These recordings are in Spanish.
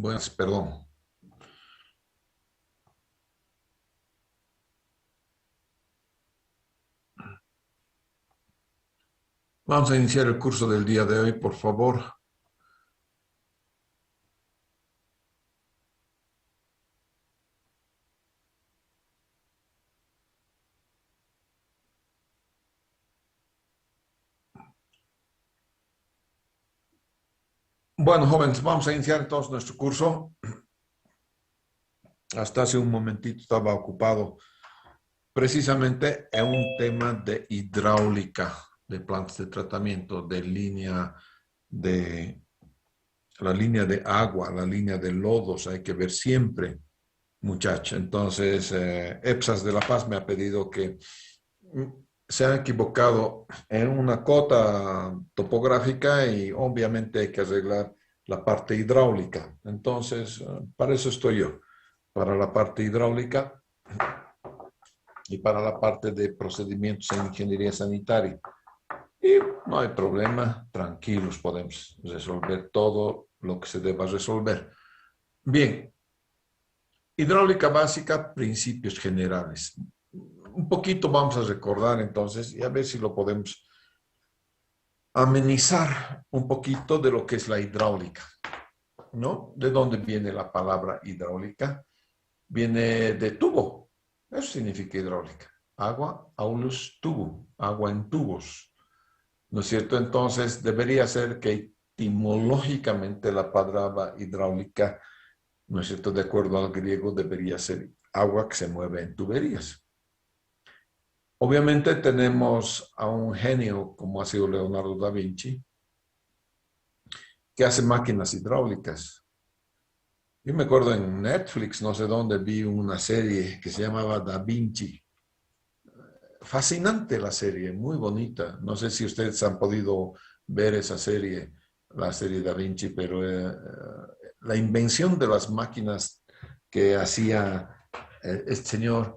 Buenas, perdón. Vamos a iniciar el curso del día de hoy, por favor. Bueno, jóvenes, vamos a iniciar entonces nuestro curso. Hasta hace un momentito estaba ocupado precisamente en un tema de hidráulica de plantas de tratamiento, de la línea de agua, la línea de lodos, hay que ver siempre, muchacho. Entonces, EPSAS de La Paz me ha pedido que se han equivocado en una cota topográfica y obviamente hay que arreglar la parte hidráulica. Entonces, para eso estoy yo, para la parte hidráulica y para la parte de procedimientos en ingeniería sanitaria. Y no hay problema, tranquilos, podemos resolver todo lo que se deba resolver. Bien, hidráulica básica, principios generales. Un poquito vamos a recordar entonces y a ver si lo podemos amenizar un poquito de lo que es la hidráulica, ¿no? ¿De dónde viene la palabra hidráulica? Viene de tubo, eso significa hidráulica. Agua, aulus tubo, agua en tubos, ¿no es cierto? Entonces debería ser que etimológicamente la palabra hidráulica, ¿no es cierto? De acuerdo al griego debería ser agua que se mueve en tuberías. Obviamente tenemos a un genio como ha sido Leonardo da Vinci, que hace máquinas hidráulicas. Yo me acuerdo en Netflix, no sé dónde, vi una serie que se llamaba Da Vinci. Fascinante la serie, muy bonita. No sé si ustedes han podido ver esa serie, la serie Da Vinci, pero la invención de las máquinas que hacía este señor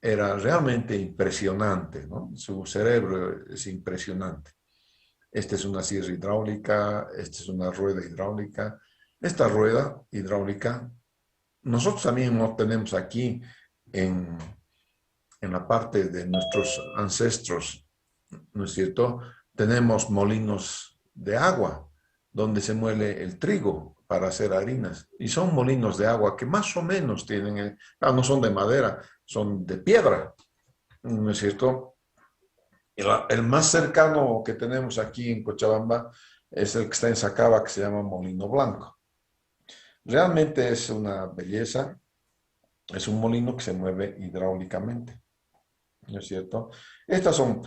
era realmente impresionante, ¿no? Su cerebro es impresionante. Esta es una sierra hidráulica, esta es una rueda hidráulica. Esta rueda hidráulica, nosotros también lo tenemos aquí en, en la parte de nuestros ancestros, ¿no es cierto? Tenemos molinos de agua donde se muele el trigo para hacer harinas. Y son molinos de agua que más o menos tienen, no son de madera, son de piedra, ¿no es cierto? El más cercano que tenemos aquí en Cochabamba es el que está en Sacaba, que se llama Molino Blanco. Realmente es una belleza, es un molino que se mueve hidráulicamente, ¿no es cierto? Estas son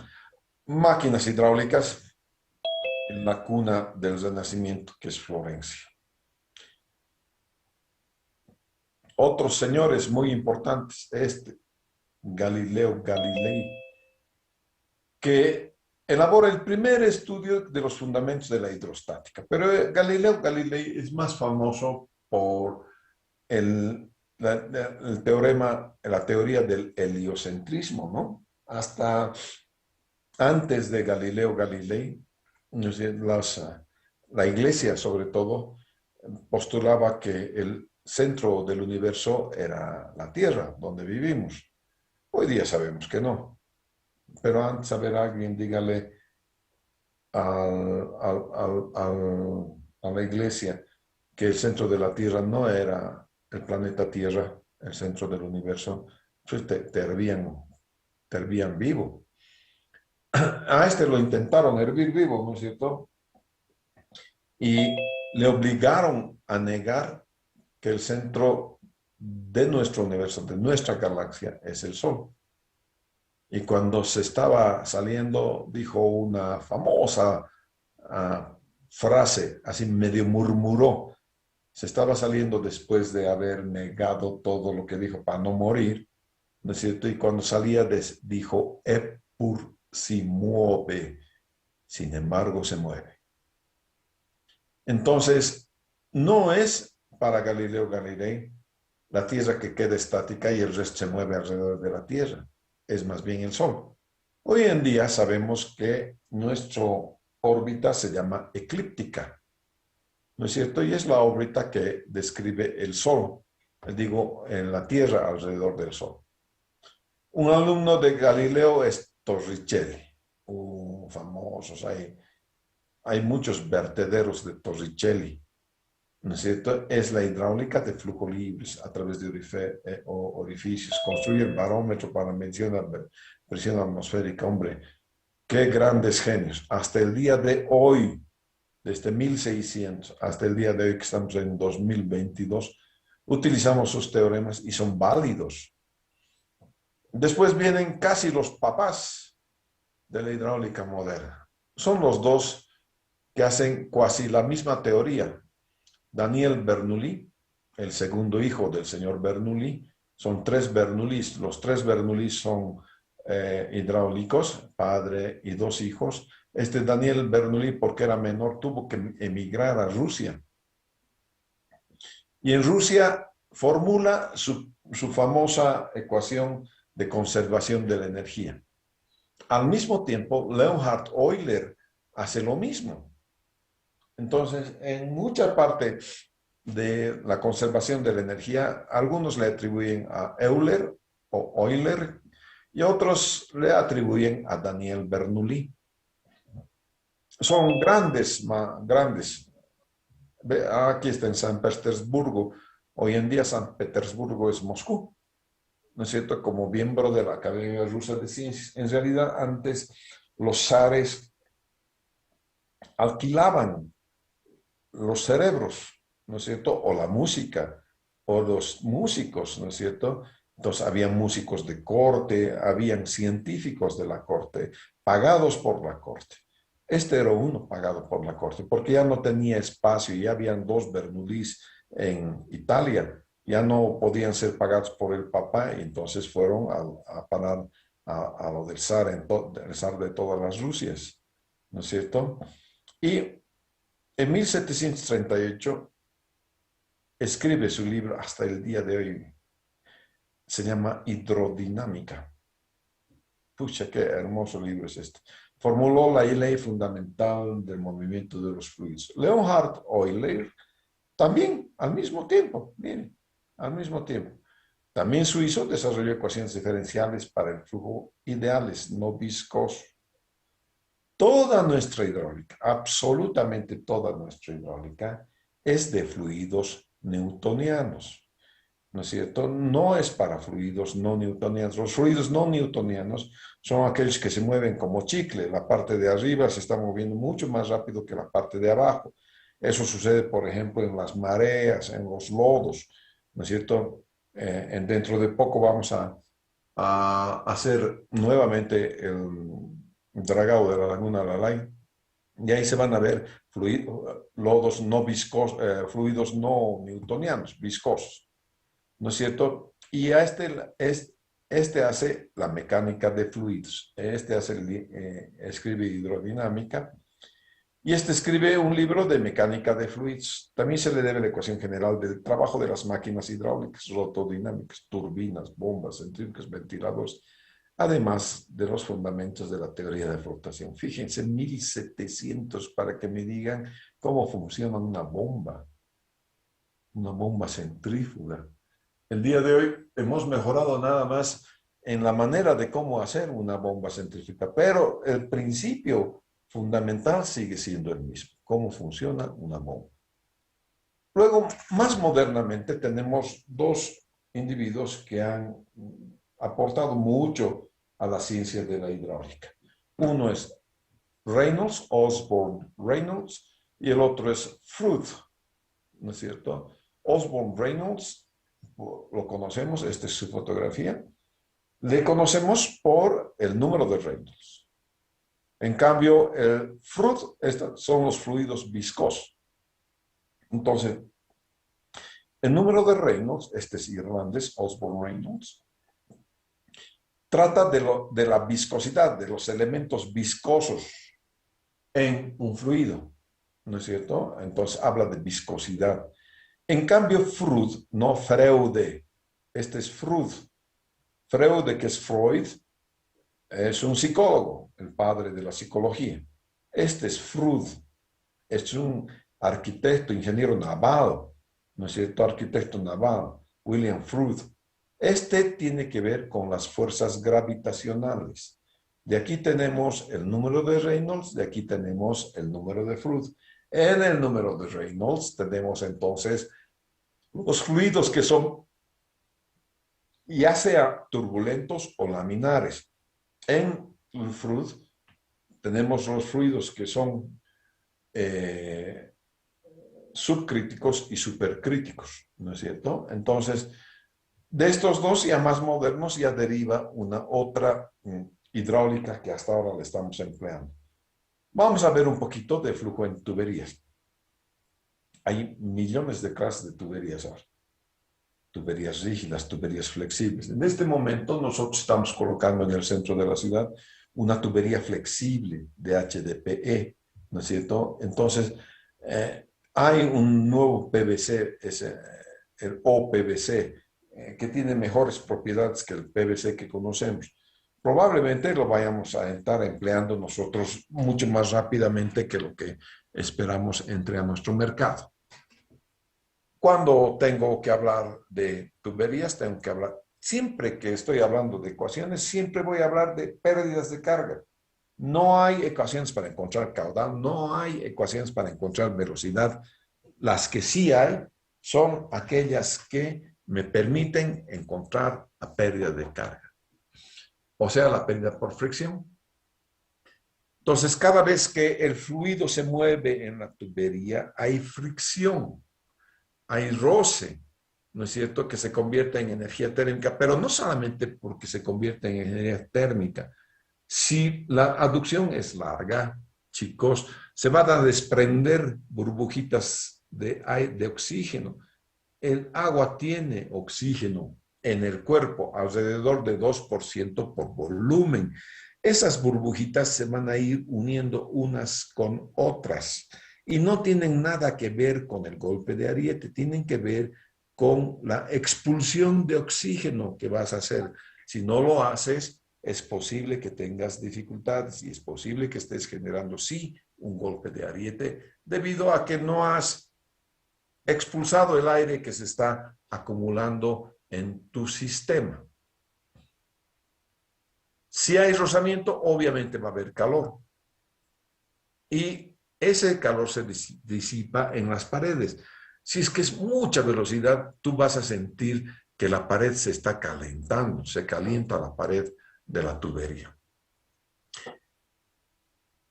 máquinas hidráulicas en la cuna del Renacimiento, que es Florencia. Otros señores muy importantes, Galileo Galilei, que elabora el primer estudio de los fundamentos de la hidrostática. Pero Galileo Galilei es más famoso por el teorema, la teoría del heliocentrismo, ¿no? Hasta antes de Galileo Galilei, la iglesia sobre todo postulaba que el centro del universo era la Tierra, donde vivimos. Hoy día sabemos que no. Pero antes, a ver, alguien dígale al, al, a la iglesia que el centro de la Tierra no era el planeta Tierra, el centro del universo, pues te hervían vivo. A este lo intentaron hervir vivo, ¿no es cierto? Y le obligaron a negar que el centro de nuestro universo, de nuestra galaxia, es el Sol. Y cuando se estaba saliendo, dijo una famosa frase, así medio murmuró. Se estaba saliendo después de haber negado todo lo que dijo para no morir, ¿no es cierto? Y cuando salía dijo, Epur si mueve, sin embargo se mueve. Entonces, no es para Galileo Galilei la Tierra que queda estática y el resto se mueve alrededor de la Tierra. Es más bien el Sol. Hoy en día sabemos que nuestra órbita se llama eclíptica. ¿no es cierto? Y es la órbita que describe el Sol, digo, en la Tierra alrededor del Sol. Un alumno de Galileo es Torricelli, famosos, hay muchos vertederos de Torricelli, ¿no es cierto? Es la hidráulica de flujo libres a través de orificios. Construye el barómetro para medir la presión atmosférica. Hombre, qué grandes genios. Hasta el día de hoy, desde 1600 hasta el día de hoy que estamos en 2022, utilizamos sus teoremas y son válidos. Después vienen casi los papás de la hidráulica moderna. Son los dos que hacen casi la misma teoría. Daniel Bernoulli, el segundo hijo del señor Bernoulli, son tres Bernoullis. Los tres Bernoullis son hidráulicos, padre y dos hijos. Este Daniel Bernoulli, porque era menor, tuvo que emigrar a Rusia. Y en Rusia formula su famosa ecuación de conservación de la energía. Al mismo tiempo, Leonhard Euler hace lo mismo. Entonces, en mucha parte de la conservación de la energía, algunos le atribuyen a Euler o Euler y otros le atribuyen a Daniel Bernoulli. Son grandes, grandes. Aquí está en San Petersburgo. Hoy en día San Petersburgo es Moscú, ¿no es cierto? Como miembro de la Academia Rusa de Ciencias. En realidad, antes los zares alquilaban los cerebros, ¿no es cierto? O la música, o los músicos, ¿no es cierto? Entonces, habían músicos de corte, habían científicos de la corte, pagados por la corte. Este era uno pagado por la corte, porque ya no tenía espacio, ya habían dos Bernoullis en Italia, ya no podían ser pagados por el papá, y entonces fueron a parar a lo del zar, el zar de todas las Rusias, ¿no es cierto? Y en 1738 escribe su libro hasta el día de hoy. Se llama Hidrodinámica. Pucha, qué hermoso libro es este. Formuló la ley fundamental del movimiento de los fluidos. Leonhard Euler también al mismo tiempo, miren, al mismo tiempo. También suizo desarrolló ecuaciones diferenciales para el flujo ideales, no viscoso. Toda nuestra hidráulica, absolutamente toda nuestra hidráulica, es de fluidos newtonianos, ¿no es cierto? No es para fluidos no newtonianos. Los fluidos no newtonianos son aquellos que se mueven como chicle. La parte de arriba se está moviendo mucho más rápido que la parte de abajo. Eso sucede, por ejemplo, en las mareas, en los lodos, ¿no es cierto? Dentro de poco vamos a hacer nuevamente el dragado de la laguna Lalay, y ahí se van a ver lodos no viscosos, fluidos no newtonianos, viscosos, ¿no es cierto? Y a este hace la mecánica de fluidos, escribe hidrodinámica, y este escribe un libro de mecánica de fluidos. También se le debe la ecuación general del trabajo de las máquinas hidráulicas, rotodinámicas, turbinas, bombas, centrífugas, ventiladores, además de los fundamentos de la teoría de flotación. Fíjense, 1700 para que me digan cómo funciona una bomba centrífuga. El día de hoy hemos mejorado nada más en la manera de cómo hacer una bomba centrífuga, pero el principio fundamental sigue siendo el mismo, cómo funciona una bomba. Luego, más modernamente, tenemos dos individuos que han aportado mucho a la ciencia de la hidráulica. Uno es Reynolds, Osborne Reynolds, y el otro es Freud, ¿no es cierto? Osborne Reynolds, lo conocemos, esta es su fotografía. Le conocemos por el número de Reynolds. En cambio, el Freud son los fluidos viscosos. Entonces, el número de Reynolds, este es irlandés, Osborne Reynolds, trata de la viscosidad, de los elementos viscosos en un fluido, ¿no es cierto? Entonces habla de viscosidad. En cambio, Freud, no Freude, este es Freud. Freude, que es Freud, es un psicólogo, el padre de la psicología. Este es Freud, arquitecto, ingeniero naval, ¿no es cierto? Arquitecto naval, William Fruth. Este tiene que ver con las fuerzas gravitacionales. De aquí tenemos el número de Reynolds, de aquí tenemos el número de Fruth. En el número de Reynolds tenemos entonces los fluidos que son ya sea turbulentos o laminares. En Fruth tenemos los fluidos que son subcríticos y supercríticos, ¿no es cierto? Entonces, de estos dos ya más modernos ya deriva una otra hidráulica que hasta ahora le estamos empleando. Vamos a ver un poquito de flujo en tuberías. Hay millones de clases de tuberías ahora. Tuberías rígidas, tuberías flexibles. En este momento nosotros estamos colocando en el centro de la ciudad una tubería flexible de HDPE, ¿no es cierto? Entonces, hay un nuevo PVC, el OPVC, que tiene mejores propiedades que el PVC que conocemos. Probablemente lo vayamos a estar empleando nosotros mucho más rápidamente que lo que esperamos entre a nuestro mercado. Cuando tengo que hablar de tuberías, tengo que hablar, siempre que estoy hablando de ecuaciones, siempre voy a hablar de pérdidas de carga. No hay ecuaciones para encontrar caudal, no hay ecuaciones para encontrar velocidad. Las que sí hay son aquellas que me permiten encontrar la pérdida de carga. O sea, la pérdida por fricción. Entonces, cada vez que el fluido se mueve en la tubería, hay fricción, hay roce, ¿no es cierto?, que se convierte en energía térmica, pero no solamente porque se convierte en energía térmica. Si la aducción es larga, chicos, se van a desprender burbujitas de oxígeno. El agua tiene oxígeno en el cuerpo, alrededor de 2% por volumen. Esas burbujitas se van a ir uniendo unas con otras y no tienen nada que ver con el golpe de ariete, tienen que ver con la expulsión de oxígeno que vas a hacer. Si no lo haces, es posible que tengas dificultades y es posible que estés generando, sí, un golpe de ariete debido a que no has expulsado el aire que se está acumulando en tu sistema. Si hay rozamiento, obviamente va a haber calor. Y ese calor se disipa en las paredes. Si es que es mucha velocidad, tú vas a sentir que la pared se está calentando, se calienta la pared de la tubería.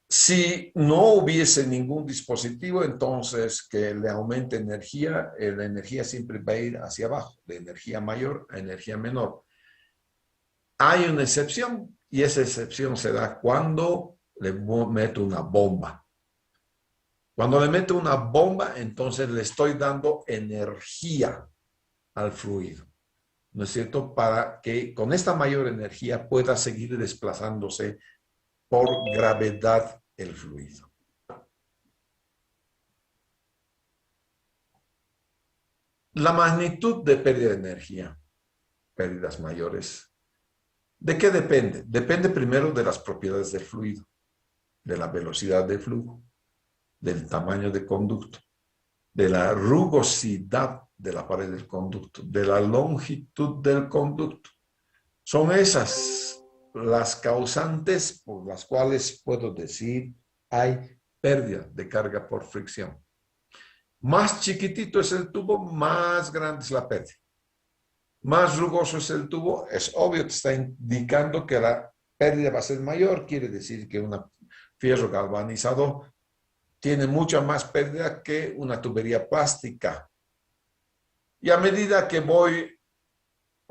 Si no hubiese ningún dispositivo, entonces que le aumente energía, la energía siempre va a ir hacia abajo, de energía mayor a energía menor. Hay una excepción y esa excepción se da cuando le meto una bomba. Cuando le meto una bomba, entonces le estoy dando energía al fluido, ¿no es cierto? Para que con esta mayor energía pueda seguir desplazándose por gravedad el fluido. La magnitud de pérdida de energía, pérdidas mayores, ¿de qué depende? Depende primero de las propiedades del fluido, de la velocidad del flujo, del tamaño del conducto, de la rugosidad de la pared del conducto, de la longitud del conducto. Son esas las causantes por las cuales puedo decir hay pérdida de carga por fricción. Más chiquitito es el tubo, más grande es la pérdida. Más rugoso es el tubo, es obvio, te está indicando que la pérdida va a ser mayor, quiere decir que un fierro galvanizado tiene mucha más pérdida que una tubería plástica. Y a medida que voy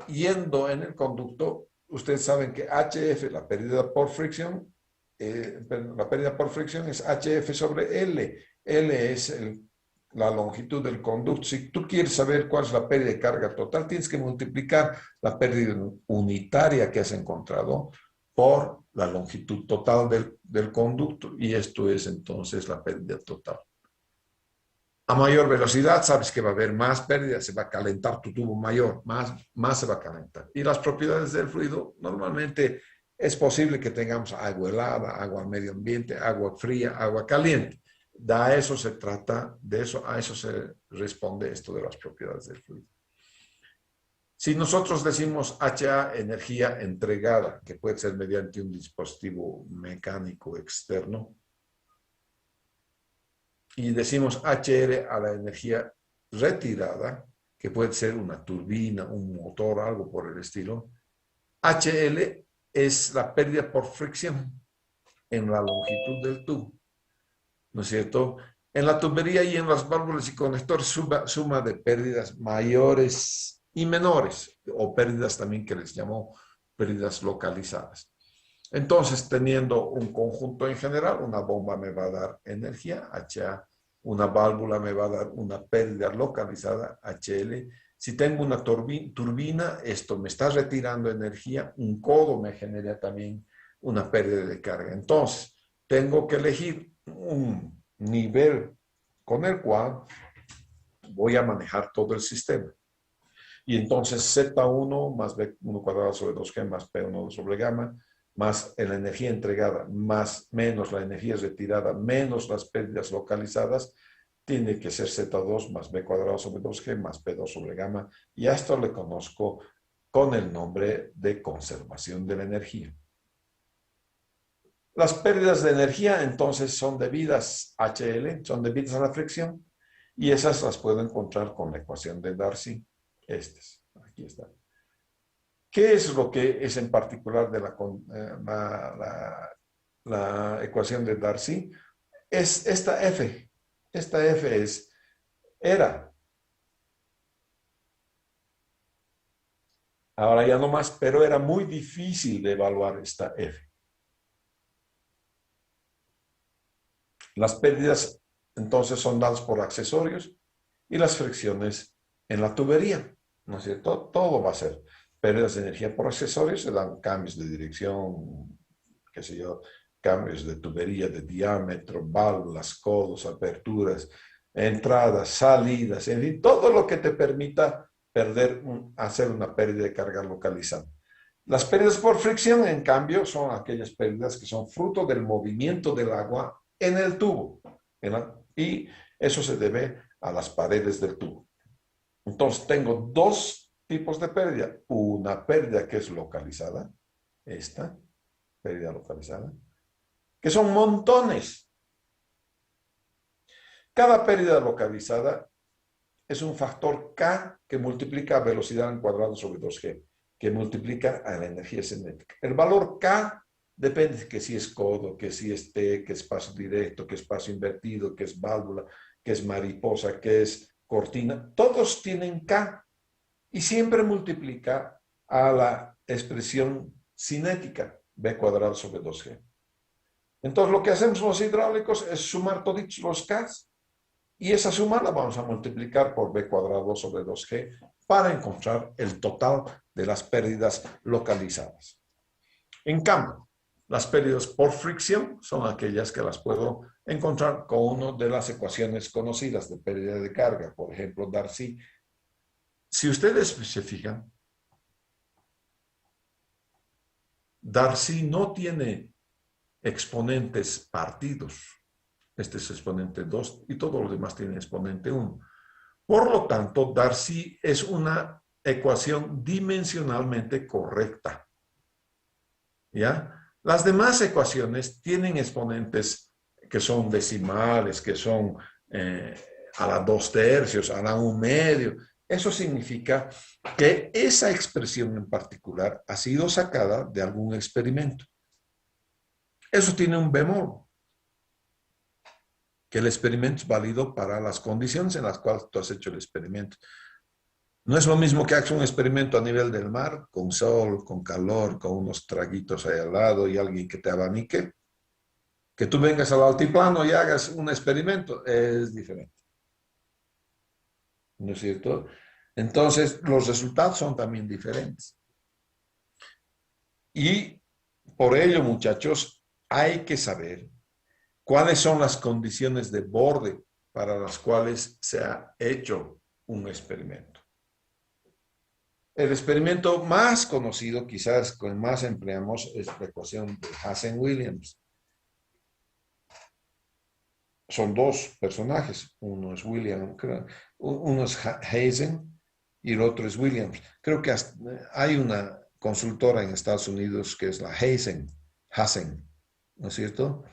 yendo en el conducto, ustedes saben que HF, la pérdida por fricción, es HF sobre L. L es la longitud del conducto. Si tú quieres saber cuál es la pérdida de carga total, tienes que multiplicar la pérdida unitaria que has encontrado por la longitud total del conducto. Y esto es entonces la pérdida total. A mayor velocidad, sabes que va a haber más pérdida, se va a calentar tu tubo mayor, más se va a calentar. Y las propiedades del fluido, normalmente es posible que tengamos agua helada, agua al medio ambiente, agua fría, agua caliente. a eso se trata, a eso se responde esto de las propiedades del fluido. Si nosotros decimos HA, energía entregada, que puede ser mediante un dispositivo mecánico externo, y decimos HL a la energía retirada, que puede ser una turbina, un motor, algo por el estilo, HL es la pérdida por fricción en la longitud del tubo, ¿no es cierto? En la tubería y en las válvulas y conectores suma de pérdidas mayores y menores, o pérdidas también que les llamo pérdidas localizadas. Entonces, teniendo un conjunto en general, una bomba me va a dar energía, HA, una válvula me va a dar una pérdida localizada, HL. Si tengo una turbina, esto me está retirando energía, un codo me genera también una pérdida de carga. Entonces, tengo que elegir un nivel con el cual voy a manejar todo el sistema. Y entonces Z1 más B1 cuadrado sobre 2G más P1 sobre gamma, más la energía entregada, más menos la energía retirada, menos las pérdidas localizadas, tiene que ser Z2 más B cuadrado sobre 2G más P2 sobre gamma. Y a esto le conozco con el nombre de conservación de la energía. Las pérdidas de energía entonces son debidas a HL, son debidas a la fricción, y esas las puedo encontrar con la ecuación de Darcy. Aquí está. ¿Qué es lo que es en particular de la ecuación de Darcy? Es esta F. Esta F era. Ahora ya no más, pero era muy difícil de evaluar esta F. Las pérdidas entonces son dadas por accesorios y las fricciones en la tubería, ¿no es cierto? Todo va a ser pérdidas de energía por accesorios, se dan cambios de dirección, qué sé yo, cambios de tubería, de diámetro, válvulas, codos, aperturas, entradas, salidas, en fin, todo lo que te permita hacer una pérdida de carga localizada. Las pérdidas por fricción, en cambio, son aquellas pérdidas que son fruto del movimiento del agua en el tubo, y eso se debe a las paredes del tubo. Entonces, tengo dos tipos de pérdida. Una pérdida que es localizada, esta pérdida localizada, que son montones. Cada pérdida localizada es un factor K que multiplica velocidad en cuadrado sobre 2G, que multiplica a la energía cinética. El valor K depende de que si es codo, que si es T, que es paso directo, que es paso invertido, que es válvula, que es mariposa, que es cortina. Todos tienen K y siempre multiplica a la expresión cinética, B cuadrado sobre 2G. Entonces lo que hacemos los hidráulicos es sumar todos los K y esa suma la vamos a multiplicar por B cuadrado sobre 2G para encontrar el total de las pérdidas localizadas. En cambio, las pérdidas por fricción son aquellas que las puedo encontrar con una de las ecuaciones conocidas de pérdida de carga, por ejemplo, Darcy. Si ustedes se fijan, Darcy no tiene exponentes partidos. Este es exponente 2 y todo lo demás tiene exponente 1. Por lo tanto, Darcy es una ecuación dimensionalmente correcta. ¿Ya? Las demás ecuaciones tienen exponentes que son decimales, que son a la 2/3, a la 1/2. Eso significa que esa expresión en particular ha sido sacada de algún experimento. Eso tiene un bemol, que el experimento es válido para las condiciones en las cuales tú has hecho el experimento. No es lo mismo que hagas un experimento a nivel del mar, con sol, con calor, con unos traguitos ahí al lado y alguien que te abanique, que tú vengas al altiplano y hagas un experimento, es diferente. ¿No es cierto? Entonces, los resultados son también diferentes. Y por ello, muchachos, hay que saber cuáles son las condiciones de borde para las cuales se ha hecho un experimento. El experimento más conocido, quizás con más empleamos, es la ecuación de Hazen-Williams. son dos personajes, uno es William, uno es Hazen y el otro es Williams. Creo que hay una consultora en Estados Unidos que es la Hazen, ¿no es cierto?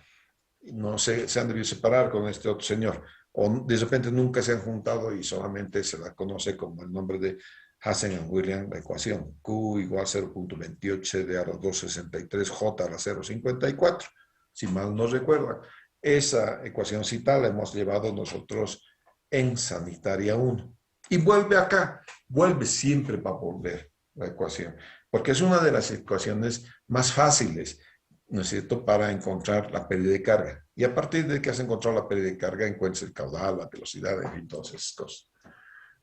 No sé, se han debido separar con este otro señor, o de repente nunca se han juntado y solamente se la conoce como el nombre de Hazen and Williams, la ecuación Q igual 0.28 CD a la 263 J a la 0.54, si mal no recuerdan. Esa ecuación la hemos llevado nosotros en Sanitaria 1. Y vuelve acá, vuelve siempre para volver la ecuación, porque es una de las ecuaciones más fáciles, ¿no es cierto?, para encontrar la pérdida de carga. Y a partir de que has encontrado la pérdida de carga, encuentras el caudal, la velocidad, en fin, todas esas cosas.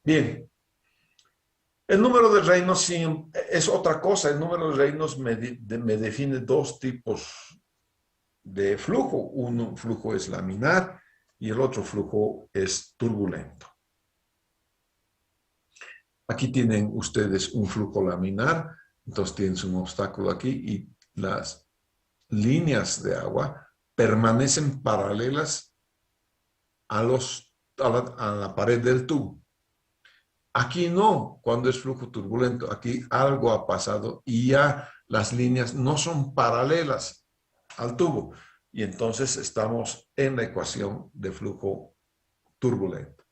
Bien. El número de Reynolds sí, es otra cosa. El número de Reynolds me define dos tipos de flujo. Un flujo es laminar y el otro flujo es turbulento. Aquí tienen ustedes un flujo laminar, entonces tienes un obstáculo aquí y las líneas de agua permanecen paralelas a la pared del tubo. Aquí no, cuando es flujo turbulento, aquí algo ha pasado y ya las líneas no son paralelas al tubo. Y entonces estamos en la ecuación de flujo turbulento.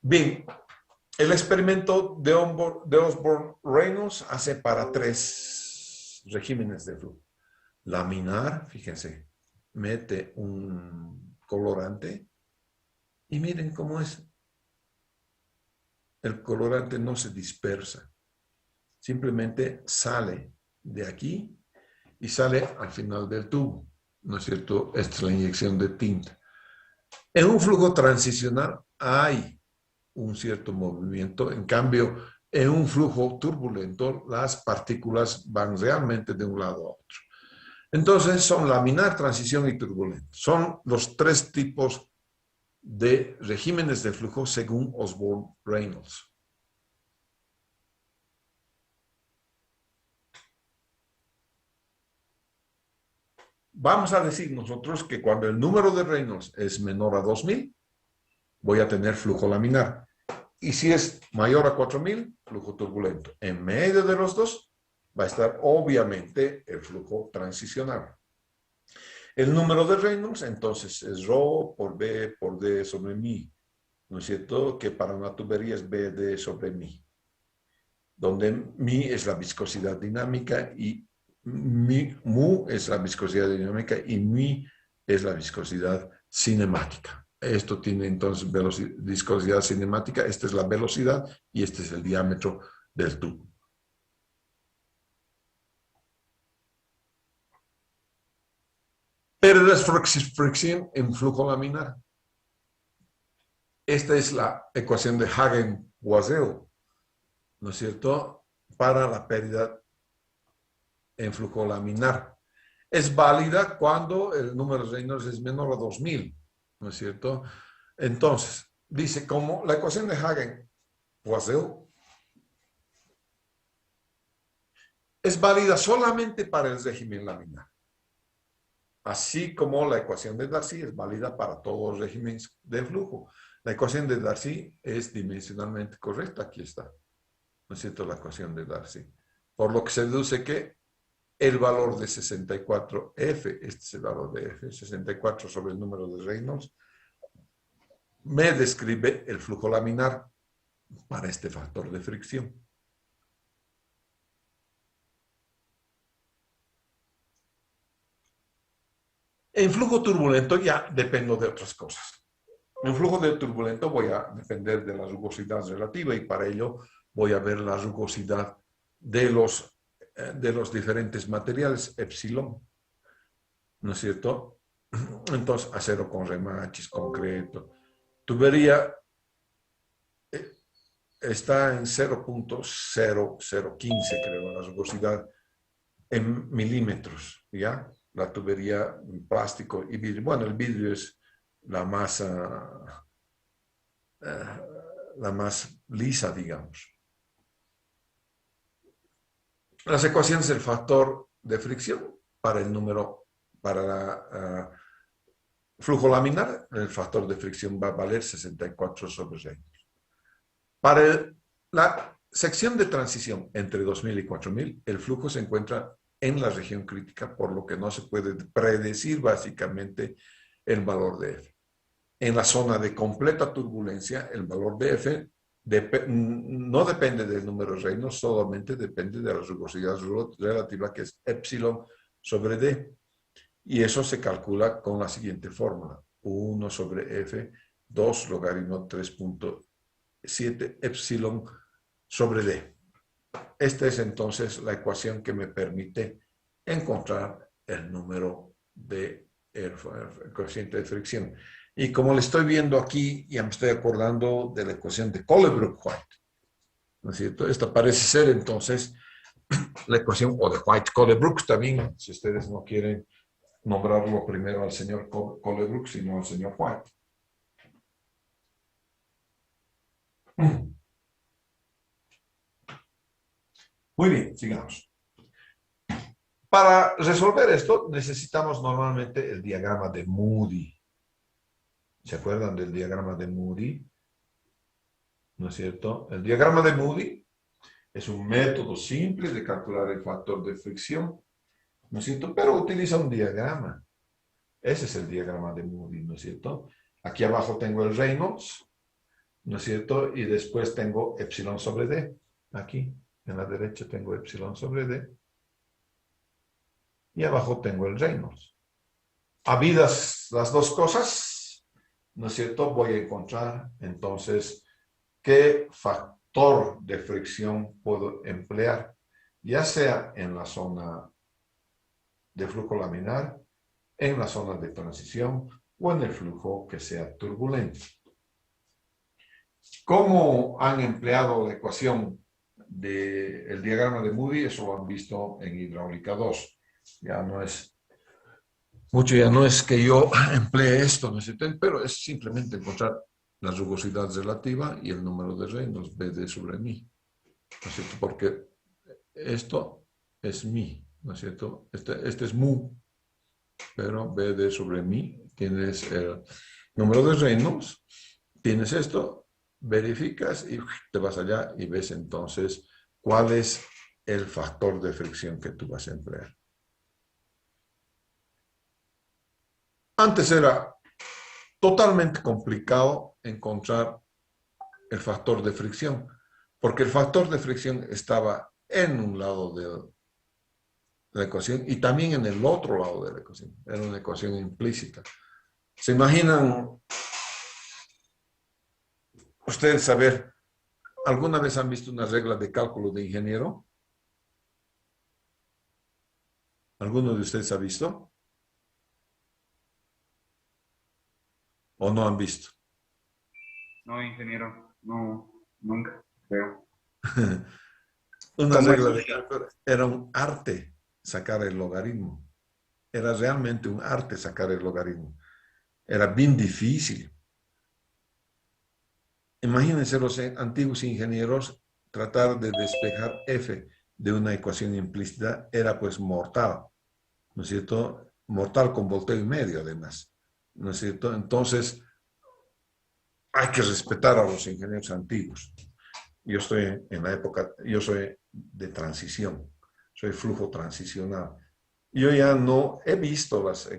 Bien, el experimento de Osborne-Reynolds hace para tres regímenes de flujo. Laminar, fíjense, mete un colorante y miren cómo es. El colorante no se dispersa, simplemente sale de aquí y sale al final del tubo, ¿no es cierto? Esta es la inyección de tinta. En un flujo transicional hay un cierto movimiento, en cambio, en un flujo turbulento las partículas van realmente de un lado a otro. Entonces son laminar, transición y turbulento. Son los tres tipos de regímenes de flujo según Osborne-Reynolds. Vamos a decir nosotros que cuando el número de Reynolds es menor a 2000, voy a tener flujo laminar. Y si es mayor a 4000, flujo turbulento. En medio de los dos va a estar obviamente el flujo transicional. El número de Reynolds entonces es ρ por B por D sobre mi, ¿no es cierto? Que para una tubería es BD sobre mi, donde mi es la viscosidad dinámica y mu es la viscosidad dinámica y mi es la viscosidad cinemática. Esto tiene entonces viscosidad cinemática, esta es la velocidad y este es el diámetro del tubo. Pérdidas fricción en flujo laminar. Esta es la ecuación de Hagen-Boisel, ¿no es cierto?, para la pérdida en flujo laminar. Es válida cuando el número de Reynolds es menor a 2000, ¿no es cierto? Entonces, dice como la ecuación de Hagen-Boisel es válida solamente para el régimen laminar, así como la ecuación de Darcy es válida para todos los regímenes de flujo. La ecuación de Darcy es dimensionalmente correcta, aquí está, ¿no es cierto?, la ecuación de Darcy. Por lo que se deduce que el valor de 64F, este es el valor de F, 64 sobre el número de Reynolds, me describe el flujo laminar para este factor de fricción. En flujo turbulento ya dependo de otras cosas. En flujo de turbulento voy a depender de la rugosidad relativa y para ello voy a ver la rugosidad de los diferentes materiales, epsilon, ¿no es cierto? Entonces, acero con remaches, concreto. Tubería está en 0.0015, creo, la rugosidad en milímetros, ¿ya? La tubería plástico y vidrio. Bueno, el vidrio es la más lisa, digamos. Las ecuaciones del factor de fricción para el número, para flujo laminar, el factor de fricción va a valer 64 sobre Reynolds. Para la sección de transición entre 2000 y 4000, el flujo se encuentra en la región crítica, por lo que no se puede predecir básicamente el valor de F. En la zona de completa turbulencia, el valor de F no depende del número de Reynolds, solamente depende de la rugosidad relativa, que es epsilon sobre D. Y eso se calcula con la siguiente fórmula: 1 sobre F, 2 logaritmo 3.7 epsilon sobre D. Esta es entonces la ecuación que me permite encontrar el número de el coeficiente de fricción. Y como le estoy viendo aquí, ya me estoy acordando de la ecuación de Colebrook-White, ¿no es cierto? Esta parece ser entonces la ecuación, o de White-Colebrook también, si ustedes no quieren nombrarlo primero al señor Colebrook, sino al señor White. Muy bien, sigamos. Para resolver esto, necesitamos normalmente el diagrama de Moody. ¿Se acuerdan del diagrama de Moody? ¿No es cierto? El diagrama de Moody es un método simple de calcular el factor de fricción, ¿no es cierto? Pero utiliza un diagrama. Ese es el diagrama de Moody, ¿no es cierto? Aquí abajo tengo el Reynolds, ¿no es cierto? Y después tengo epsilon sobre D. Aquí, en la derecha tengo epsilon sobre D. Y abajo tengo el Reynolds. Habidas las dos cosas, ¿no es cierto? Voy a encontrar entonces qué factor de fricción puedo emplear, ya sea en la zona de flujo laminar, en la zona de transición o en el flujo que sea turbulento. ¿Cómo han empleado la ecuación del diagrama de Moody? Eso lo han visto en hidráulica 2. Ya no es mucho, ya no es que yo emplee esto, ¿no es cierto? Pero es simplemente encontrar la rugosidad relativa y el número de Reynolds, BD sobre mi, ¿no es cierto? Porque esto es mi, ¿no es cierto? Este es mu, pero BD sobre mi, tienes el número de Reynolds, tienes esto, verificas y te vas allá y ves entonces cuál es el factor de fricción que tú vas a emplear. Antes era totalmente complicado encontrar el factor de fricción, porque el factor de fricción estaba en un lado de la ecuación y también en el otro lado de la ecuación. Era una ecuación implícita. ¿Se imaginan ustedes saber, alguna vez han visto una regla de cálculo de ingeniero? ¿Alguno de ustedes ha visto? ¿O no han visto? No, ingeniero, no, nunca, creo. Una ¿Cómo es? regla de cálculo era un arte sacar el logaritmo. Era realmente un arte sacar el logaritmo. Era bien difícil. Imagínense los antiguos ingenieros tratar de despejar f de una ecuación implícita era pues mortal, ¿no es cierto? Mortal con volteo y medio además, ¿no es cierto? Entonces hay que respetar a los ingenieros antiguos. Yo estoy en la época, yo soy de transición, soy flujo transicional. Yo ya no he visto las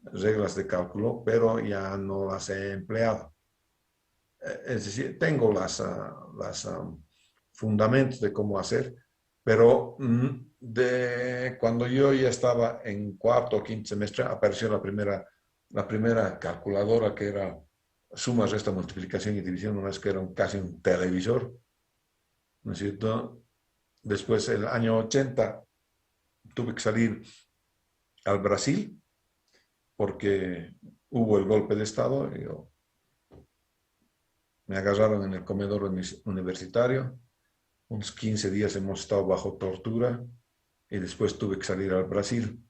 reglas de cálculo, pero ya no las he empleado. Es decir, tengo los fundamentos de cómo hacer, pero de cuando yo ya estaba en cuarto o quinto semestre, apareció la primera calculadora que era suma, resta, multiplicación y división, no es que era casi un televisor, ¿no es cierto? Después, el año 80, tuve que salir al Brasil porque hubo el golpe de Estado. Me agarraron en el comedor universitario. Unos 15 días hemos estado bajo tortura y después tuve que salir al Brasil.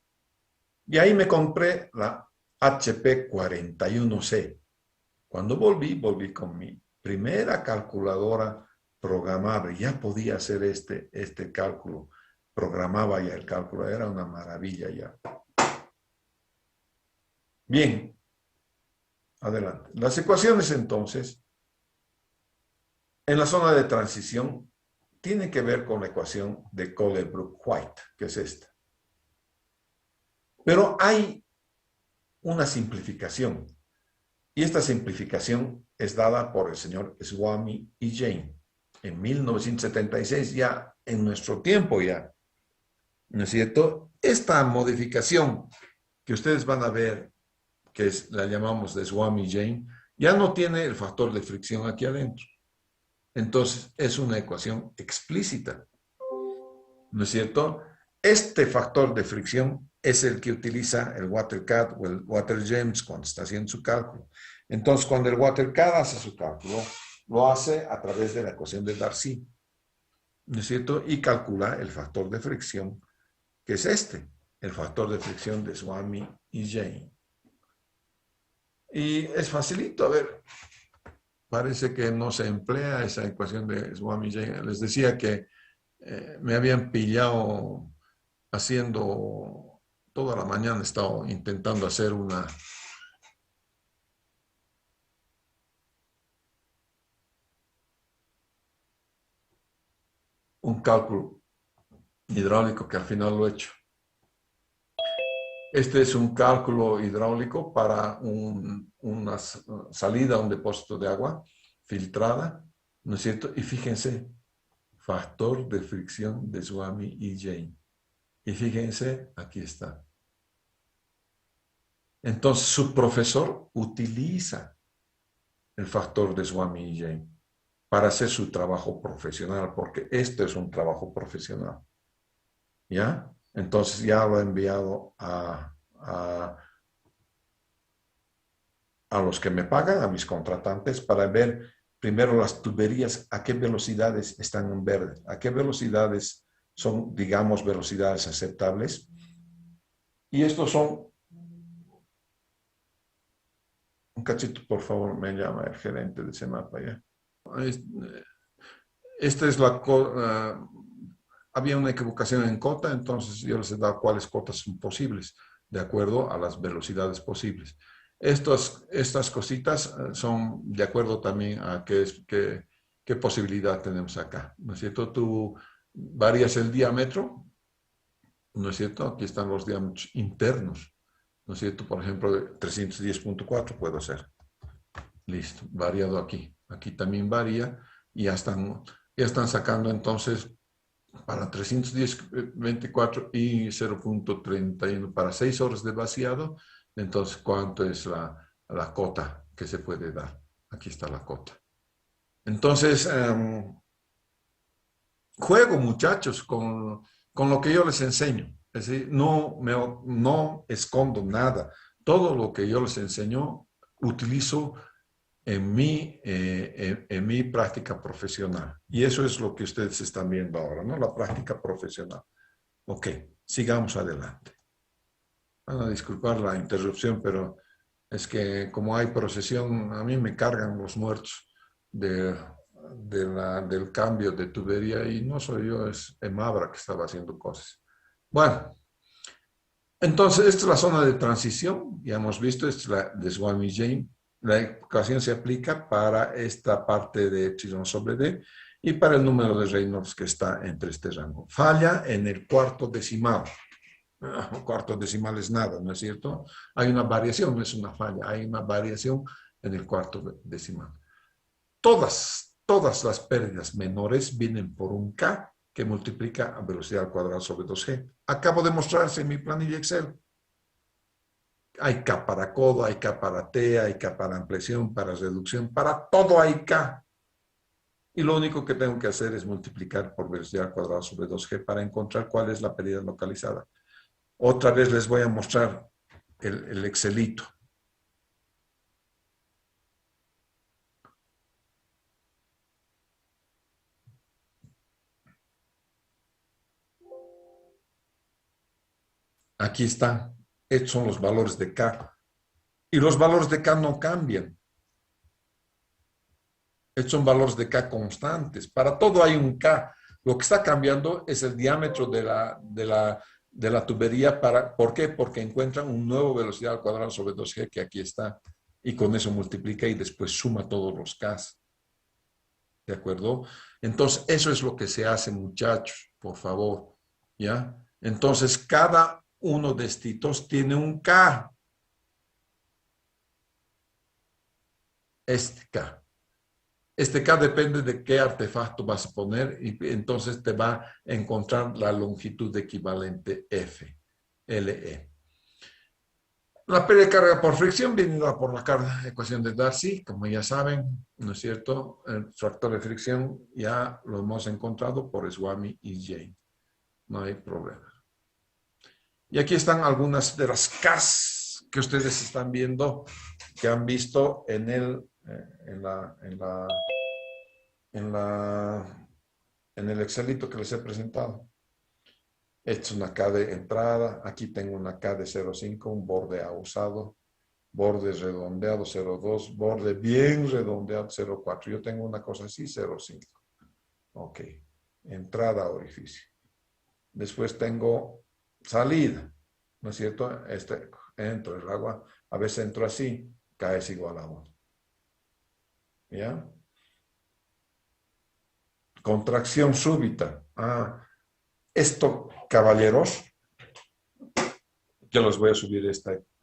Y ahí me compré la HP 41C. Cuando volví con mi primera calculadora programable. Ya podía hacer este cálculo. programaba ya el cálculo, era una maravilla ya. Bien, adelante. Las ecuaciones entonces, en la zona de transición, tienen que ver con la ecuación de Colebrook-White, que es esta. Pero hay una simplificación, y esta simplificación es dada por el señor Swami y Jain en 1976, ya en nuestro tiempo ya, ¿no es cierto? Esta modificación que ustedes van a ver, que la llamamos de Swami y Jain, ya no tiene el factor de fricción aquí adentro. Entonces, es una ecuación explícita, ¿no es cierto? Este factor de fricción es el que utiliza el WaterCAD o el WaterGEMS cuando está haciendo su cálculo. Entonces, cuando el WaterCAD hace su cálculo, lo hace a través de la ecuación de Darcy, ¿no es cierto? Y calcula el factor de fricción, que es este, el factor de fricción de Swami y Jain. Y es facilito, a ver, parece que no se emplea esa ecuación de Swami y Jain. Les decía que me habían pillado haciendo, toda la mañana he estado intentando hacer un cálculo hidráulico que al final lo he hecho. Este es un cálculo hidráulico para una salida a un depósito de agua filtrada, ¿no es cierto? Y fíjense, factor de fricción de Swami y Jain. Y fíjense, aquí está. Entonces, su profesor utiliza el factor de Swami y Jain para hacer su trabajo profesional, porque este es un trabajo profesional. ¿Ya? Entonces ya lo he enviado a los que me pagan, a mis contratantes, para ver primero las tuberías, a qué velocidades están en verde, a qué velocidades son, digamos, velocidades aceptables. Y estos son... Un cachito, por favor, me llama el gerente de ese mapa ya. Esta es la... había una equivocación en cota, entonces yo les he dado cuáles cotas son posibles, de acuerdo a las velocidades posibles. Estas cositas son de acuerdo también a qué posibilidad tenemos acá, ¿no es cierto? Tú varías el diámetro, ¿no es cierto? Aquí están los diámetros internos, ¿no es cierto? Por ejemplo, 310.4 puedo hacer. Listo, variado aquí. Aquí también varía y ya están sacando entonces para 310.24 y 0.31 para 6 horas de vaciado. Entonces, ¿cuánto es la cota que se puede dar? Aquí está la cota. Entonces, juego, muchachos, con lo que yo les enseño. Es decir, no escondo nada. Todo lo que yo les enseño, utilizo en mi práctica profesional. Y eso es lo que ustedes están viendo ahora, ¿no? La práctica profesional. Ok, sigamos adelante. Van a disculpar la interrupción, pero es que como hay procesión, a mí me cargan los muertos del cambio de tubería y no soy yo, es Emabra que estaba haciendo cosas. Bueno, entonces esta es la zona de transición, ya hemos visto, esta es la de Swami y Jain. La ecuación se aplica para esta parte de epsilon sobre D y para el número de Reynolds que está entre este rango. Falla en el cuarto decimal. Cuarto decimal es nada, ¿no es cierto? Hay una variación, no es una falla, hay una variación en el cuarto decimal. Todas las pérdidas menores vienen por un K que multiplica a velocidad al cuadrado sobre 2G. Acabo de mostrarse en mi planilla Excel. Hay K para codo, hay K para T, hay K para ampliación, para reducción, para todo hay K. Y lo único que tengo que hacer es multiplicar por velocidad al cuadrado sobre 2G para encontrar cuál es la pérdida localizada. Otra vez les voy a mostrar el Excelito. Aquí están. Estos son los valores de K. Y los valores de K no cambian. Estos son valores de K constantes. Para todo hay un K. Lo que está cambiando es el diámetro de la tubería. ¿Por qué? Porque encuentran un nuevo velocidad al cuadrado sobre 2G que aquí está. Y con eso multiplica y después suma todos los Ks. ¿De acuerdo? Entonces, eso es lo que se hace, muchachos, por favor. ¿Ya? Entonces, cada uno de estos tiene un K. Este K. Este K depende de qué artefacto vas a poner y entonces te va a encontrar la longitud equivalente F, LE. La pérdida de carga por fricción viene dada por la ecuación de Darcy, como ya saben, ¿no es cierto? El factor de fricción ya lo hemos encontrado por Swami y Jane. No hay problema. Y aquí están algunas de las Ks que ustedes están viendo, que han visto en el Excelito que les he presentado. Esta es una K de entrada. Aquí tengo una K de 0,5, un borde usado, borde redondeado 0,2, borde bien redondeado 0,4. Yo tengo una cosa así, 0,5. Ok. Entrada, orificio. Después tengo salida, ¿no es cierto? Entro el agua, a veces entro así, K es igual a 1. ¿Ya? Contracción súbita. Esto, caballeros, yo les voy a subir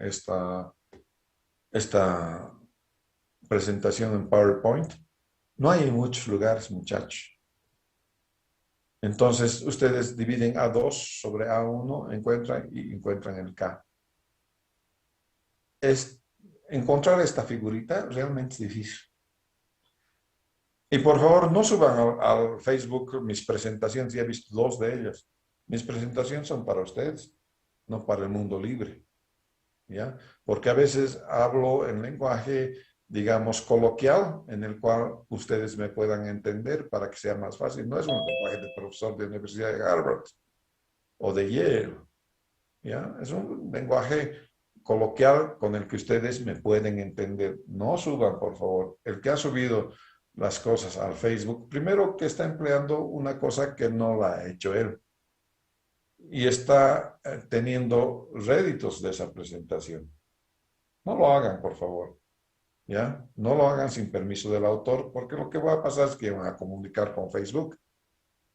esta presentación en PowerPoint. No hay en muchos lugares, muchachos. Entonces, ustedes dividen A2 sobre A1, encuentran el K. Encontrar esta figurita realmente es difícil. Y por favor, no suban al Facebook mis presentaciones, ya he visto 2 de ellas. Mis presentaciones son para ustedes, no para el mundo libre. ¿Ya? Porque a veces hablo en lenguaje, digamos, coloquial, en el cual ustedes me puedan entender para que sea más fácil. No es un lenguaje de profesor de Universidad de Harvard o de Yale. ¿Ya? Es un lenguaje coloquial con el que ustedes me pueden entender. No suban, por favor. El que ha subido las cosas al Facebook, primero que está empleando una cosa que no la ha hecho él. Y está teniendo réditos de esa presentación. No lo hagan, por favor. ¿Ya? No lo hagan sin permiso del autor, porque lo que va a pasar es que van a comunicar con Facebook,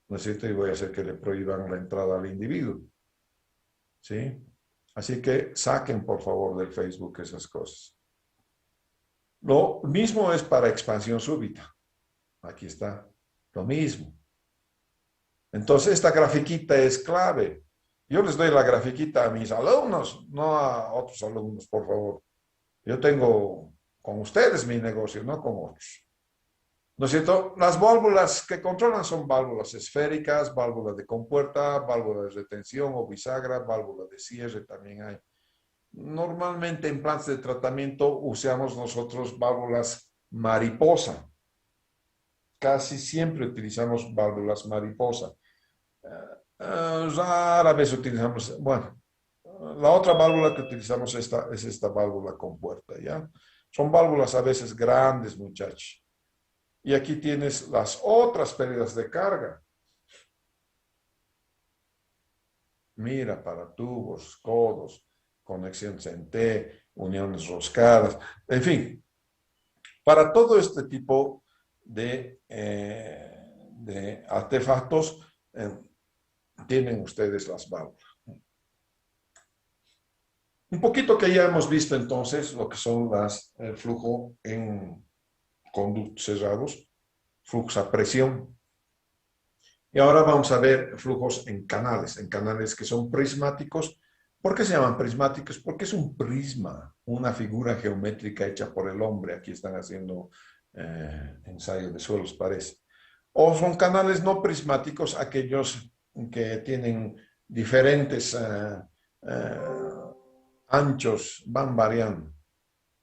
¿no es cierto? Y voy a hacer que le prohíban la entrada al individuo. ¿Sí? Así que saquen, por favor, del Facebook esas cosas. Lo mismo es para expansión súbita. Aquí está. Lo mismo. Entonces, esta grafiquita es clave. Yo les doy la grafiquita a mis alumnos, no a otros alumnos, por favor. Yo tengo con ustedes mi negocio, no con otros. ¿No es cierto? Las válvulas que controlan son válvulas esféricas, válvulas de compuerta, válvulas de retención o bisagra, válvulas de cierre también hay. Normalmente en plantas de tratamiento usamos nosotros válvulas mariposa. Casi siempre utilizamos válvulas mariposa. Rara vez utilizamos, bueno, la otra válvula que utilizamos es esta válvula compuerta, ¿ya? Son válvulas a veces grandes, muchachos. Y aquí tienes las otras pérdidas de carga. Mira, para tubos, codos, conexiones en T, uniones roscadas, en fin. Para todo este tipo de artefactos, tienen ustedes las válvulas. Un poquito que ya hemos visto entonces lo que son el flujo en conductos cerrados, flujos a presión. Y ahora vamos a ver flujos en canales que son prismáticos. ¿Por qué se llaman prismáticos? Porque es un prisma, una figura geométrica hecha por el hombre. Aquí están haciendo ensayo de suelos, parece. O son canales no prismáticos, aquellos que tienen diferentes anchos, van variando.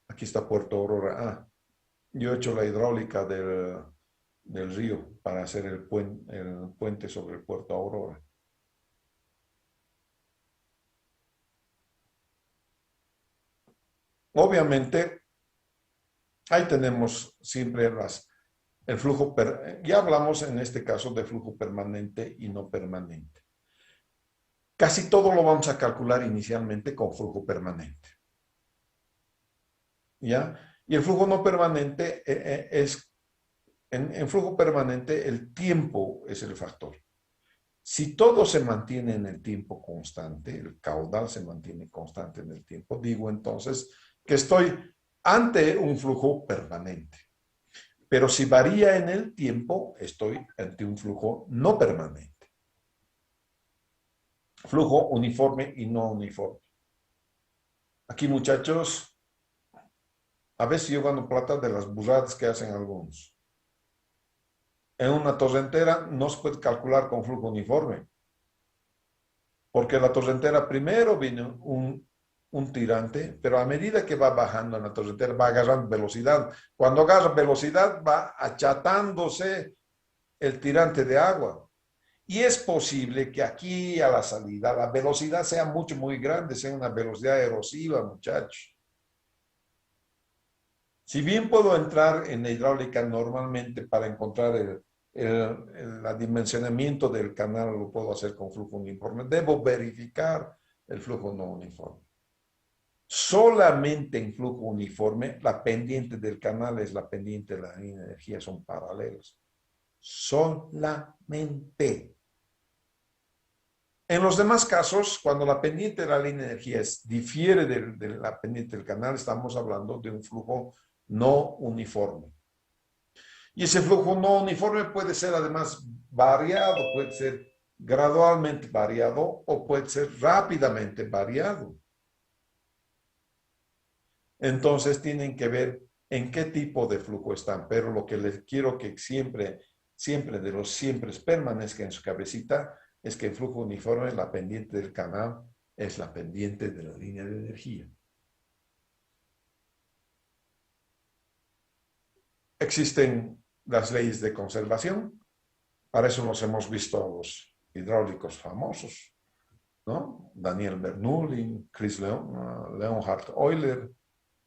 Aquí está Puerto Aurora. Yo he hecho la hidráulica del río para hacer el puente sobre el Puerto Aurora. Obviamente, ahí tenemos siempre las ya hablamos en este caso de flujo permanente y no permanente. Casi todo lo vamos a calcular inicialmente con flujo permanente. ¿Ya? Y el flujo no permanente en flujo permanente el tiempo es el factor. Si todo se mantiene en el tiempo constante, el caudal se mantiene constante en el tiempo, digo entonces que estoy ante un flujo permanente. Pero si varía en el tiempo, estoy ante un flujo no permanente. Flujo uniforme y no uniforme. Aquí, muchachos, a veces yo gano plata de las burradas que hacen algunos. En una torrentera no se puede calcular con flujo uniforme. Porque la torrentera primero viene un tirante, pero a medida que va bajando en la torrentera va agarrando velocidad. Cuando agarra velocidad va achatándose el tirante de agua. Y es posible que aquí a la salida la velocidad sea muy grande, sea una velocidad erosiva, muchachos. Si bien puedo entrar en la hidráulica normalmente para encontrar el dimensionamiento del canal, lo puedo hacer con flujo uniforme, debo verificar el flujo no uniforme. Solamente en flujo uniforme, la pendiente del canal es la pendiente de la línea de energía, son paralelos. Solamente. En los demás casos, cuando la pendiente de la línea de energía difiere de la pendiente del canal, estamos hablando de un flujo no uniforme. Y ese flujo no uniforme puede ser además variado, puede ser gradualmente variado o puede ser rápidamente variado. Entonces tienen que ver en qué tipo de flujo están, pero lo que les quiero que siempre de los siempre permanezca en su cabecita es que el flujo uniforme, la pendiente del canal, es la pendiente de la línea de energía. Existen las leyes de conservación, para eso nos hemos visto a los hidráulicos famosos, ¿no? Daniel Bernoulli, Chris Leonhard Euler,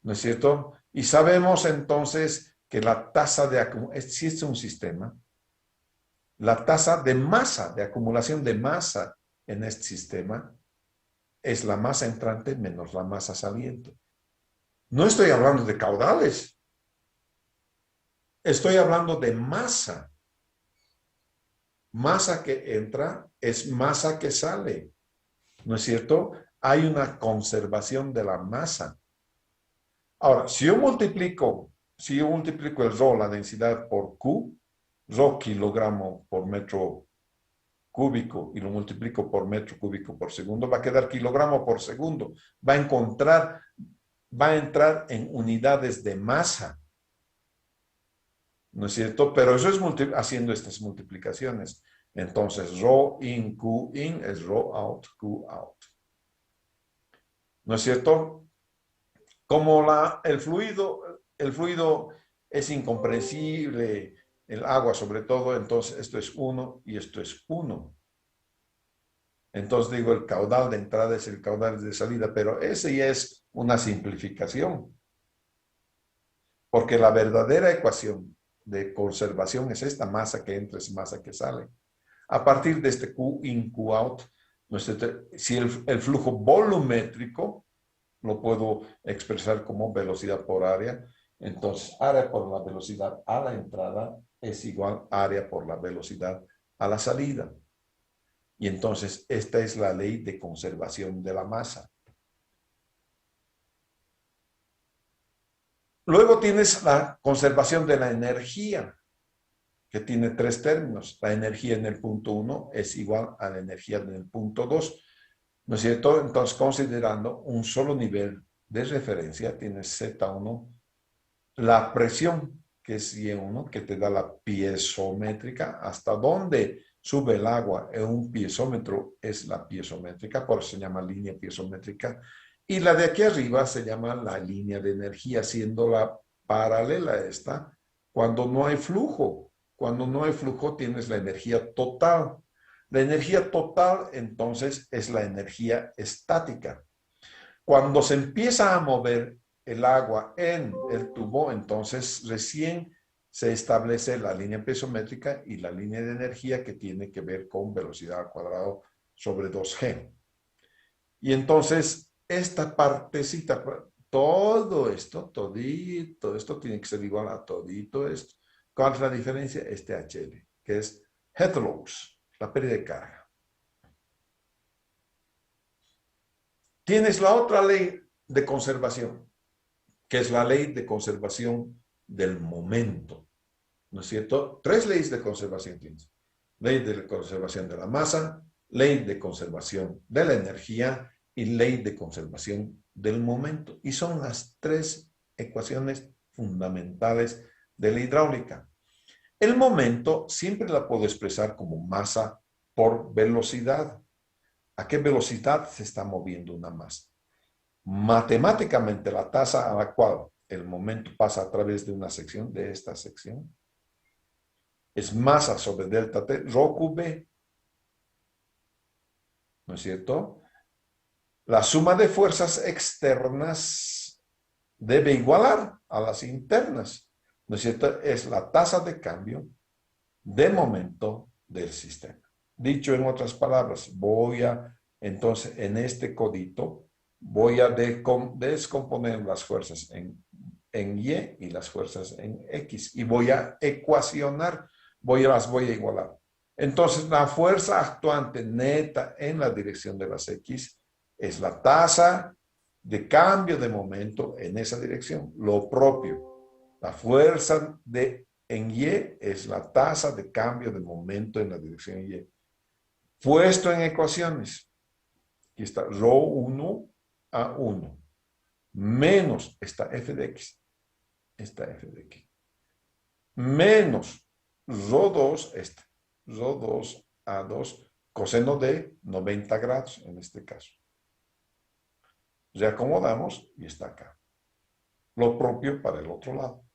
¿no es cierto? Y sabemos entonces que la tasa de acumulación, si existe un sistema, la tasa de masa, de acumulación de masa en este sistema, es la masa entrante menos la masa saliente. No estoy hablando de caudales. Estoy hablando de masa. Masa que entra es masa que sale. ¿No es cierto? Hay una conservación de la masa. Ahora, si yo multiplico el ρ, la densidad, por Q, ρ kilogramo por metro cúbico, y lo multiplico por metro cúbico por segundo, va a quedar kilogramo por segundo. Va a entrar en unidades de masa. ¿No es cierto? Pero eso es haciendo estas multiplicaciones. Entonces, ρ in Q in es ρ out Q out. ¿No es cierto? Como el fluido es incomprensible, el agua sobre todo, entonces esto es 1 y esto es 1. Entonces digo, el caudal de entrada es el caudal de salida, pero ese ya es una simplificación. Porque la verdadera ecuación de conservación es esta: masa que entra es masa que sale. A partir de este Q in, Q out, si el flujo volumétrico lo puedo expresar como velocidad por área, entonces área por la velocidad a la entrada es igual a área por la velocidad a la salida. Y entonces esta es la ley de conservación de la masa. Luego tienes la conservación de la energía, que tiene tres términos. La energía en el punto 1 es igual a la energía en el punto 2. ¿No es cierto? Entonces, considerando un solo nivel de referencia, tienes Z1, la presión, que es Y1, que te da la piezométrica, hasta donde sube el agua en un piezómetro es la piezométrica, por eso se llama línea piezométrica, y la de aquí arriba se llama la línea de energía, siendo la paralela a esta cuando no hay flujo. Cuando no hay flujo tienes la energía total. La energía total, entonces, es la energía estática. Cuando se empieza a mover el agua en el tubo, entonces recién se establece la línea piezométrica y la línea de energía que tiene que ver con velocidad al cuadrado sobre 2G. Y entonces, esta partecita, todo esto, todito esto tiene que ser igual a todito esto. ¿Cuál es la diferencia? Este HL, que es head loss, la pérdida de carga. Tienes la otra ley de conservación, que es la ley de conservación del momento. ¿No es cierto? 3 leyes de conservación tienes. Ley de conservación de la masa, ley de conservación de la energía y ley de conservación del momento. Y son las 3 ecuaciones fundamentales de la hidráulica. El momento siempre la puedo expresar como masa por velocidad. ¿A qué velocidad se está moviendo una masa? Matemáticamente, la tasa a la cual el momento pasa a través de una sección, de esta sección, es masa sobre delta T, rho Q B. ¿No es cierto? La suma de fuerzas externas debe igualar a las internas. ¿No es cierto? Es la tasa de cambio de momento del sistema. Dicho en otras palabras, entonces, en este codito, voy a descomponer las fuerzas en Y y las fuerzas en X. Y voy a ecuacionar, las voy a igualar. Entonces, la fuerza actuante neta en la dirección de las X es la tasa de cambio de momento en esa dirección. Lo propio, la fuerza en Y es la tasa de cambio de momento en la dirección Y. Puesto en ecuaciones, aquí está rho 1 a 1, menos esta f de x, menos rho 2, rho 2 a 2, coseno de 90 grados en este caso. Reacomodamos y está acá. Lo propio para el otro lado.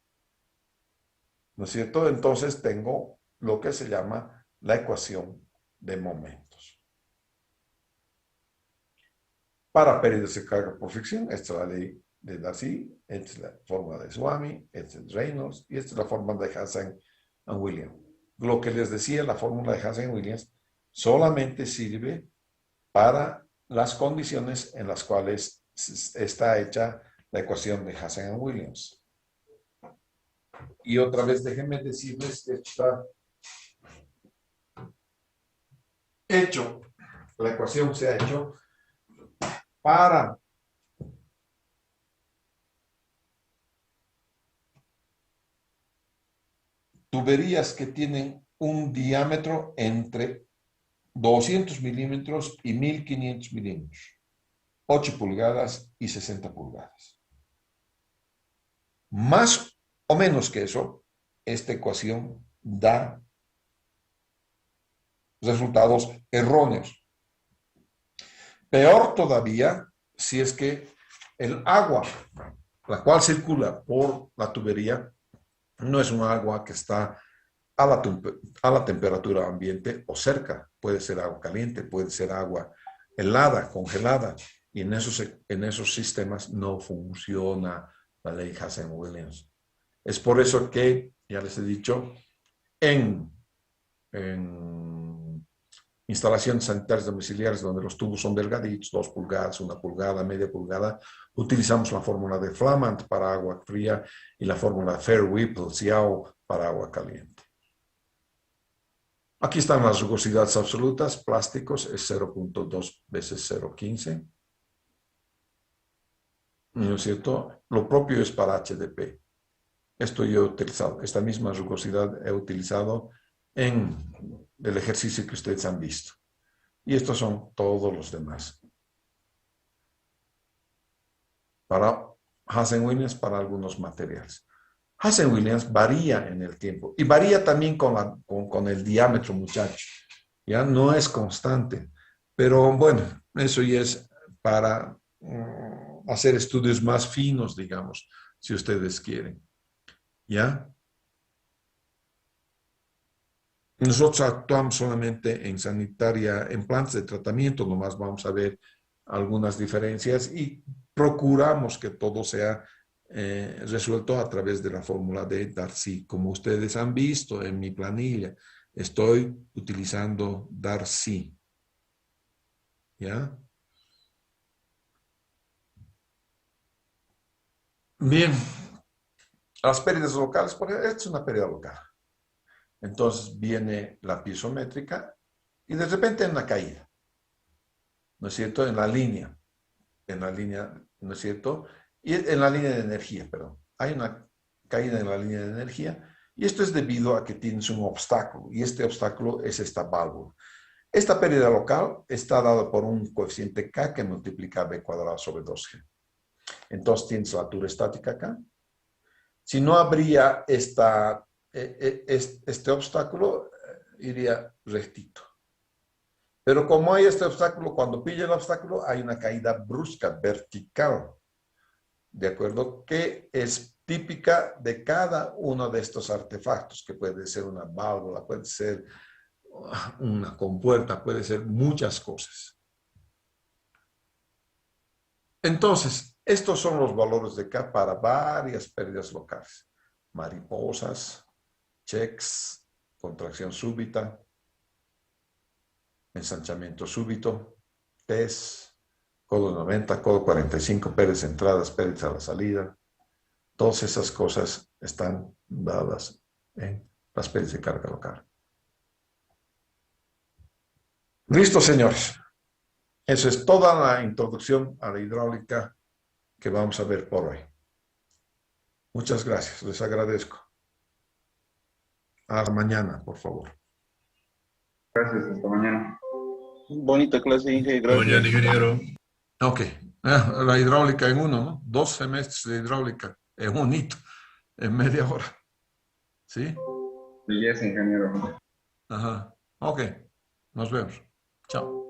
¿No es cierto? Entonces tengo lo que se llama la ecuación de momentos. Para pérdidas de carga por fricción, esta es la ley de Darcy, esta es la fórmula de Swami, esta es Reynolds y esta es la fórmula de Hazen-Williams. Lo que les decía, la fórmula de Hazen-Williams solamente sirve para las condiciones en las cuales está hecha la ecuación de Hazen-Williams. Y otra vez déjenme decirles que está hecho, la ecuación se ha hecho para tuberías que tienen un diámetro entre 200 milímetros y 1500 milímetros, 8 pulgadas y 60 pulgadas. Más o menos que eso, esta ecuación da resultados erróneos. Peor todavía si es que el agua, la cual circula por la tubería, no es un agua que está a la temperatura ambiente o cerca. Puede ser agua caliente, puede ser agua helada, congelada. Y en esos sistemas no funciona la ley Hazen-Williams. Es por eso que, ya les he dicho, en instalaciones sanitarias domiciliares donde los tubos son delgaditos, 2 pulgadas, 1 pulgada, media pulgada, utilizamos la fórmula de Flamand para agua fría y la fórmula de Fair-Whipple-Xiao para agua caliente. Aquí están las rugosidades absolutas. Plásticos es 0.2 veces 0.15. ¿No es cierto? Lo propio es para HDP. Esto yo he utilizado, esta misma rugosidad he utilizado en el ejercicio que ustedes han visto. Y estos son todos los demás. Para Hazen-Williams, para algunos materiales. Hazen-Williams varía en el tiempo y varía también con el diámetro, muchachos. Ya no es constante, pero bueno, eso ya es para hacer estudios más finos, digamos, si ustedes quieren. ¿Ya? Nosotros actuamos solamente en sanitaria, en plantas de tratamiento, nomás vamos a ver algunas diferencias y procuramos que todo sea resuelto a través de la fórmula de Darcy. Como ustedes han visto en mi planilla, estoy utilizando Darcy. ¿Ya? Bien. Las pérdidas locales, por ejemplo, esta es una pérdida local. Entonces viene la piezométrica y de repente hay una caída, ¿no es cierto? En la línea, ¿no es cierto? Y en la línea de energía, perdón. Hay una caída en la línea de energía y esto es debido a que tienes un obstáculo y este obstáculo es esta válvula. Esta pérdida local está dada por un coeficiente K que multiplica B cuadrado sobre 2G. Entonces tienes la altura estática acá. Si no habría este obstáculo, iría rectito. Pero como hay este obstáculo, cuando pilla el obstáculo, hay una caída brusca, vertical, ¿de acuerdo? Que es típica de cada uno de estos artefactos, que puede ser una válvula, puede ser una compuerta, puede ser muchas cosas. Entonces, estos son los valores de K para varias pérdidas locales. Mariposas, checks, contracción súbita, ensanchamiento súbito, TES, codo 90, codo 45, pérdidas entradas, pérdidas a la salida. Todas esas cosas están dadas en las pérdidas de carga local. Listo, señores. Esa es toda la introducción a la hidráulica que vamos a ver por hoy. Muchas gracias, les agradezco. Hasta mañana, por favor. Gracias, hasta mañana. Bonita clase, Inge, Hasta mañana, gracias. ingeniero. Ok. La hidráulica en uno, ¿no? 2 semestres de hidráulica en un hito, en media hora. ¿Sí? Belleza, ingeniero. Ajá. Ok. Nos vemos. Chao.